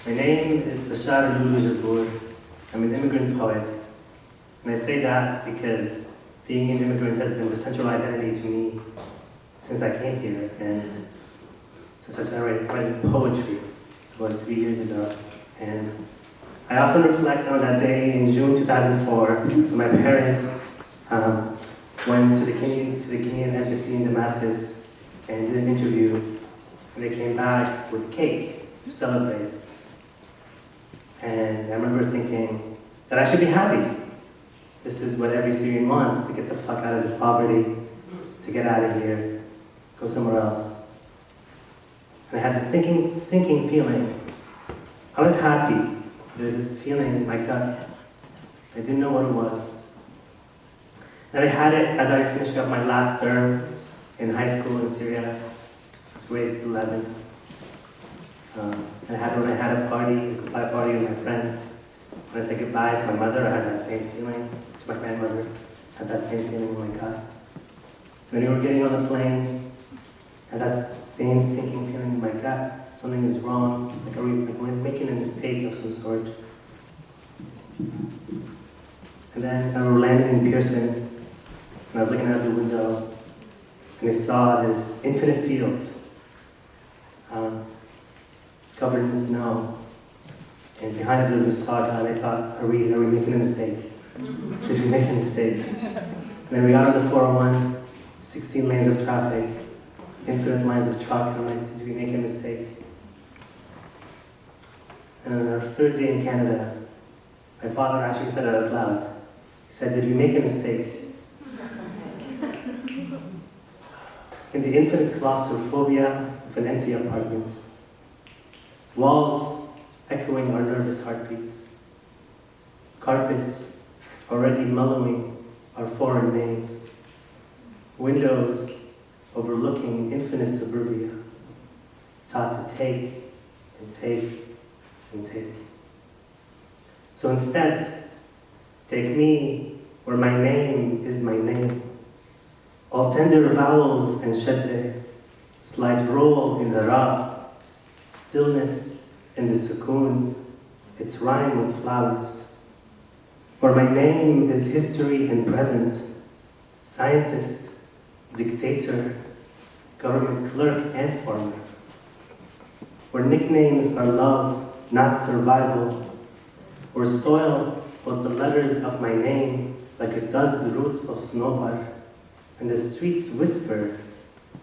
My name is Bashar Jabbour. I'm an immigrant poet. And I say that because being an immigrant has been the central identity to me since I came here and since I started writing poetry about 3 years ago. And I often reflect on that day in June 2004 when my parents went to the Kenyan embassy in Damascus and did an interview, and they came back with cake to celebrate. And I remember thinking that I should be happy. This is what every Syrian wants, to get the fuck out of this poverty, to get out of here, go somewhere else. And I had this sinking feeling. I was happy. There's a feeling in my gut. I didn't know what it was. And I had it as I finished up my last term in high school in Syria. It was grade 11. And I had when I had a goodbye party with my friends. When I said goodbye to my mother, I had that same feeling. To my grandmother, I had that same feeling in my gut. When we were getting on the plane, I had that same sinking feeling in my gut. Something is wrong, like we're making a mistake of some sort. And then I was landing in Pearson, and I was looking out the window, and I saw this infinite field covered in snow. And behind it was Masada, and I thought, are we making a mistake? Did we make a mistake? And then we got on the 401, 16 lanes of traffic, infinite lines of truck, and I'm like, did we make a mistake? And on our third day in Canada, my father actually said it out loud. He said, did we make a mistake? In the infinite claustrophobia of an empty apartment, walls echoing our nervous heartbeats, carpets already mellowing our foreign names, windows overlooking infinite suburbia, taught to take and take and take. So instead, take me where my name is my name. All tender vowels and shadde, slight roll in the ra, stillness in the sukoon, its rhyme with flowers. Where my name is history and present, scientist, dictator, government clerk and farmer. Where nicknames are love, not survival. Where soil holds the letters of my name like it does the roots of snowbar, and the streets whisper,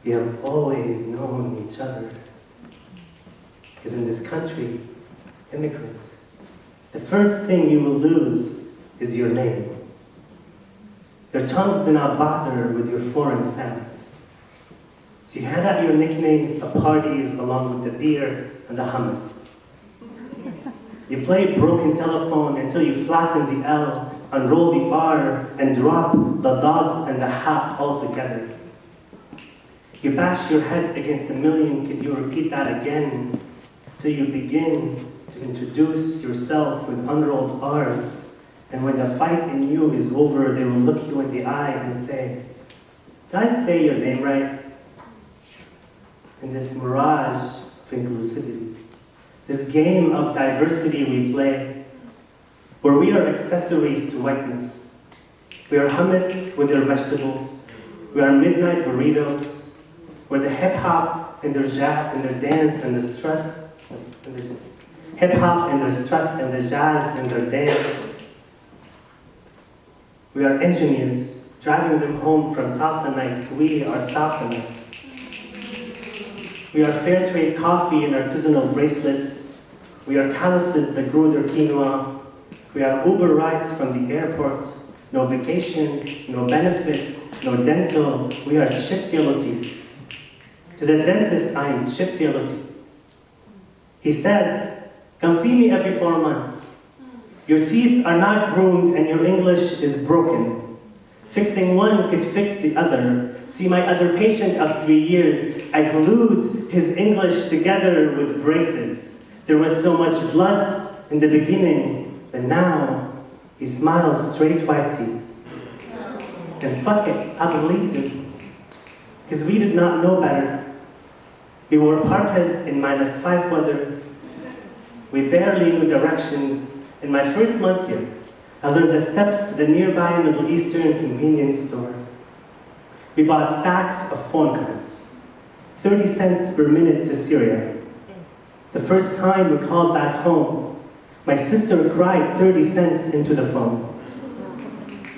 we have always known each other. Because in this country, immigrant, the first thing you will lose is your name. Their tongues do not bother with your foreign sounds. So you hand out your nicknames at parties along with the beer and the hummus. You play broken telephone until you flatten the L, unroll the R, and drop the dot and the ha altogether. You bash your head against a million, could you repeat that again? Till you begin to introduce yourself with unrolled R's. And when the fight in you is over, they will look you in the eye and say, did I say your name right? In this mirage of inclusivity, this game of diversity we play, where we are accessories to whiteness. We are hummus with their vegetables. We are midnight burritos, where the hip-hop and their jazz and their dance and the strut, hip-hop and their strut and the jazz and their dance. We are engineers, driving them home from salsa nights. We are salsa nights. We are fair trade coffee and artisanal bracelets. We are calluses that grew their quinoa. We are Uber rides from the airport. No vacation, no benefits, no dental. We are chipped yellow teeth. To the dentist, I am chipped yellow teeth. He says, come see me every 4 months. Your teeth are not groomed and your English is broken. Fixing one could fix the other. See my other patient of 3 years, I glued his English together with braces. There was so much blood in the beginning, but now he smiles straight white teeth. And fuck it, I believed him. Because we did not know better. We wore parkas in -5 weather. We barely knew directions. In my first month here, I learned the steps to the nearby Middle Eastern convenience store. We bought stacks of phone cards, 30 cents per minute to Syria. The first time we called back home, my sister cried 30 cents into the phone.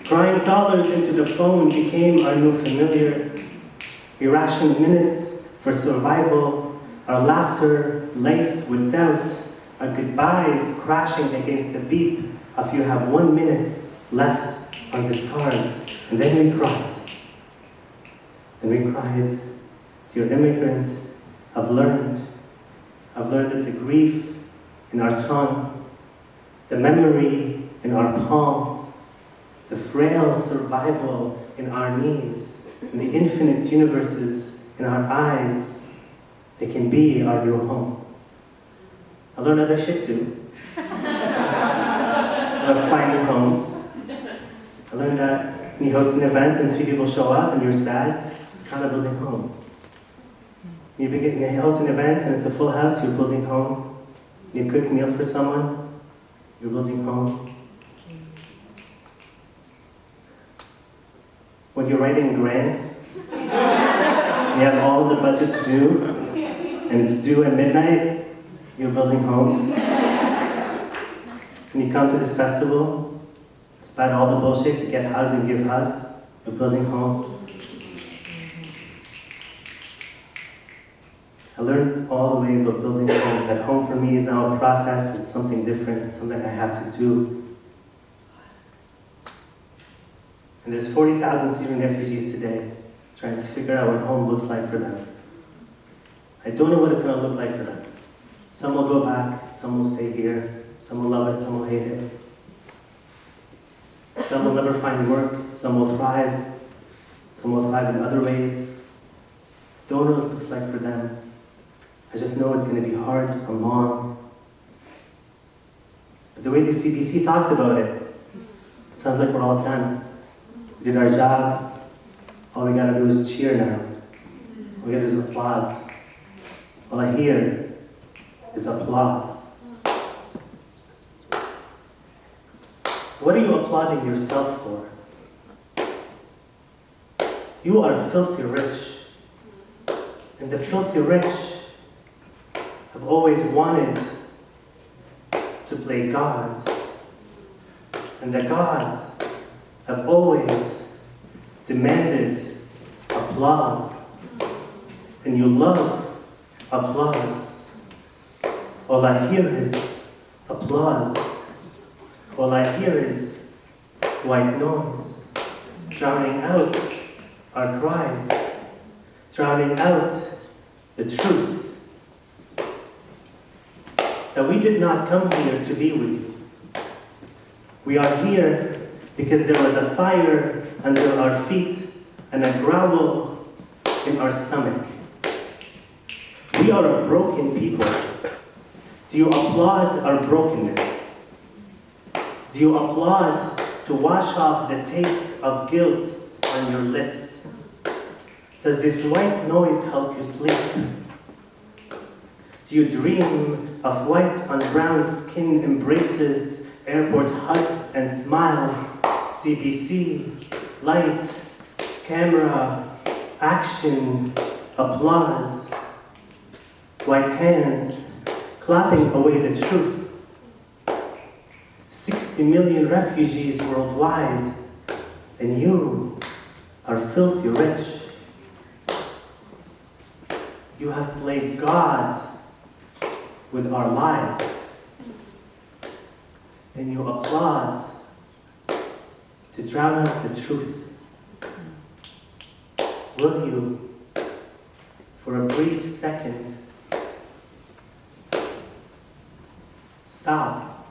Crying dollars into the phone became our new familiar. We rationed minutes for survival, our laughter laced with doubt, our goodbyes crashing against the beep of you have 1 minute left on this card. And then we cried. Then we cried, dear immigrant, I've learned that the grief in our tongue, the memory in our palms, the frail survival in our knees, and the infinite universes in our eyes, they can be our new home. I learned other shit too. About finding home. I learned that when you host an event and 3 people show up and you're sad, you're kind of building home. When you host an event and it's a full house, you're building home. When you cook a meal for someone, you're building home. When you're writing grants, and you have all the budget to do, and it's due at midnight, you're building home. When you come to this festival, despite all the bullshit, you get hugs and give hugs, you're building home. I learned all the ways about building home. That home for me is now a process, it's something different, it's something I have to do. And there's 40,000 Syrian refugees today trying to figure out what home looks like for them. I don't know what it's going to look like for them. Some will go back, some will stay here, some will love it, some will hate it. Some will never find work, some will thrive in other ways. Don't know what it looks like for them. I just know it's going to be hard and long. But the way the CBC talks about it, it sounds like we're all done. We did our job. All we gotta do is cheer now. All we gotta do is applaud. All I hear is applause. What are you applauding yourself for? You are filthy rich. And the filthy rich have always wanted to play God. And the gods have always demanded applause. And you love applause. All I hear is applause. All I hear is white noise, drowning out our cries, drowning out the truth. That we did not come here to be with you. We are here because there was a fire under our feet and a growl in our stomach. We are a broken people. Do you applaud our brokenness? Do you applaud to wash off the taste of guilt on your lips? Does this white noise help you sleep? Do you dream of white on brown skin embraces, airport hugs and smiles, CBC, light, camera, action, applause, white hands clapping away the truth? 60 million refugees worldwide, and you are filthy rich. You have played God with our lives, and you applaud to drown out the truth. Will you, for a brief second, stop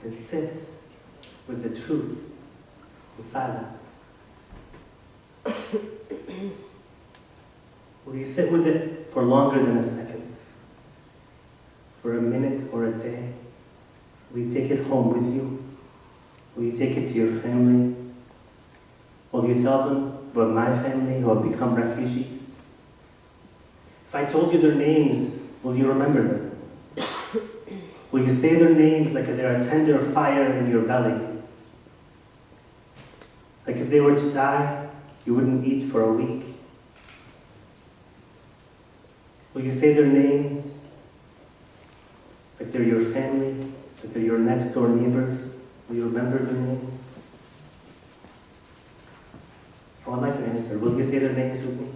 and sit with the truth in silence? Will you sit with it for longer than a second? For a minute or a day? Will you take it home with you? Will you take it to your family? Will you tell them about my family who have become refugees? If I told you their names, will you remember them? Will you say their names like they're a tender fire in your belly? Like if they were to die, you wouldn't eat for a week. Will you say their names like they're your family, like they're your next door neighbors? Will you remember their names? Oh, I'd like an answer. Will you say their names with me?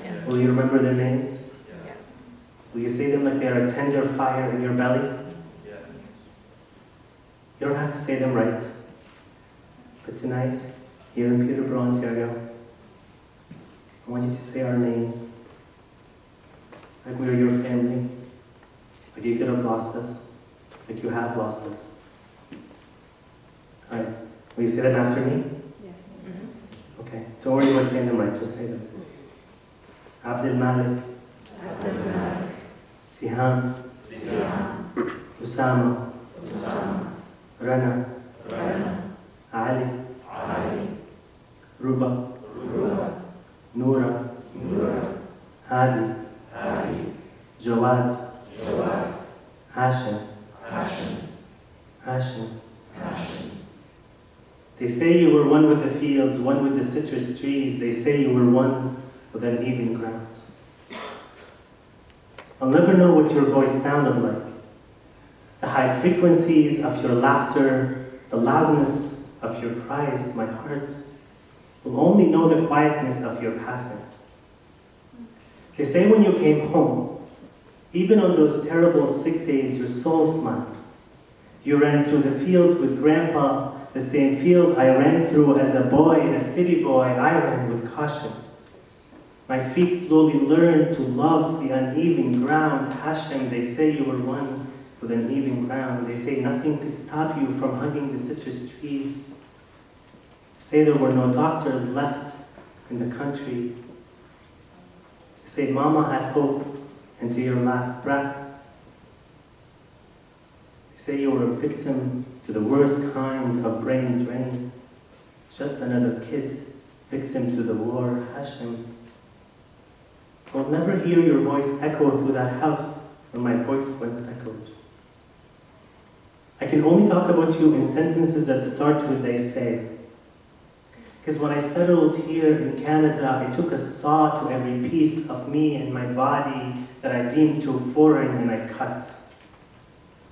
Yes. Will you remember their names? Yes. Will you say them like they are a tender fire in your belly? Yes. You don't have to say them right. But tonight, here in Peterborough, Ontario, I want you to say our names. Like we are your family. Like you could have lost us. Like you have lost us. Alright. Will you say them after me? Yes. Okay. Don't worry about saying them right, just say them. Abdul Malik. Abdul Malik. Siham. Siham. Usama. Usama. Rana. Rana. Ali. Ali. Ruba. Ruba. Noura. Noura. Hadi. Hadi. Jawad. Jawad. Hashim. Hashim. Hashim. Hashim. They say you were one with the fields, one with the citrus trees. They say you were one with an even ground. I'll never know what your voice sounded like. The high frequencies of your laughter, the loudness of your cries, my heart will only know the quietness of your passing. They say when you came home, even on those terrible sick days, your soul smiled. You ran through the fields with Grandpa, the same fields I ran through as a boy, a city boy. I ran with caution. My feet slowly learned to love the uneven ground. Hashem, they say you were one with an even ground. They say nothing could stop you from hugging the citrus trees. They say there were no doctors left in the country. They say Mama had hope into your last breath. They say you were a victim to the worst kind of brain drain. Just another kid, victim to the war. Hashem, I'll never hear your voice echo through that house where my voice once echoed. I can only talk about you in sentences that start with they say. Because when I settled here in Canada, I took a saw to every piece of me and my body that I deemed too foreign, and I cut.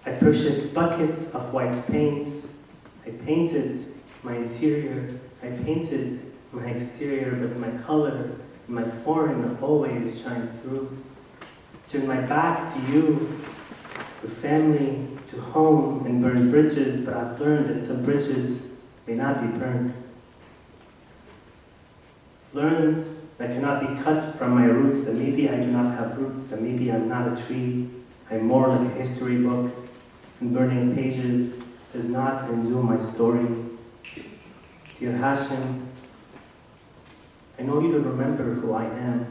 I purchased buckets of white paint. I painted my interior. I painted my exterior, but my color, my foreign always shine through. Turn my back to you, to family, to home, and burn bridges, but I've learned that some bridges may not be burned. Learned that I cannot be cut from my roots, that maybe I do not have roots, that maybe I'm not a tree, I'm more like a history book, and burning pages does not undo my story. Dear Hashem, I know you don't remember who I am.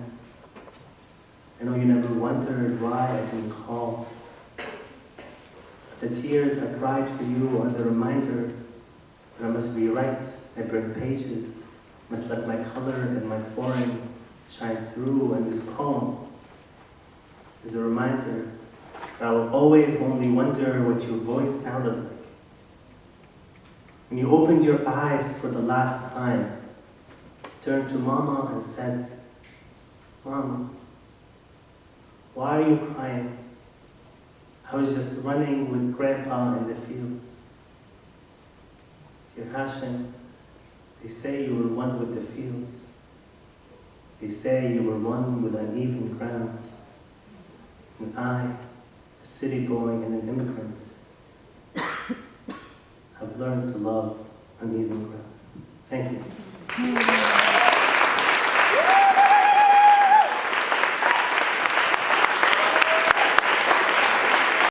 I know you never wondered why I didn't call. The tears I cried for you are the reminder that I must rewrite. I burn pages, must let my color and my foreign shine through, and this poem is a reminder that I will always only wonder what your voice sounded like. When you opened your eyes for the last time, turned to Mama and said, Mama, why are you crying? I was just running with Grandpa in the fields. Dear Hashem, they say you were one with the fields. They say you were one with uneven ground. And I, a city boy and an immigrant, have learned to love uneven ground. Thank you.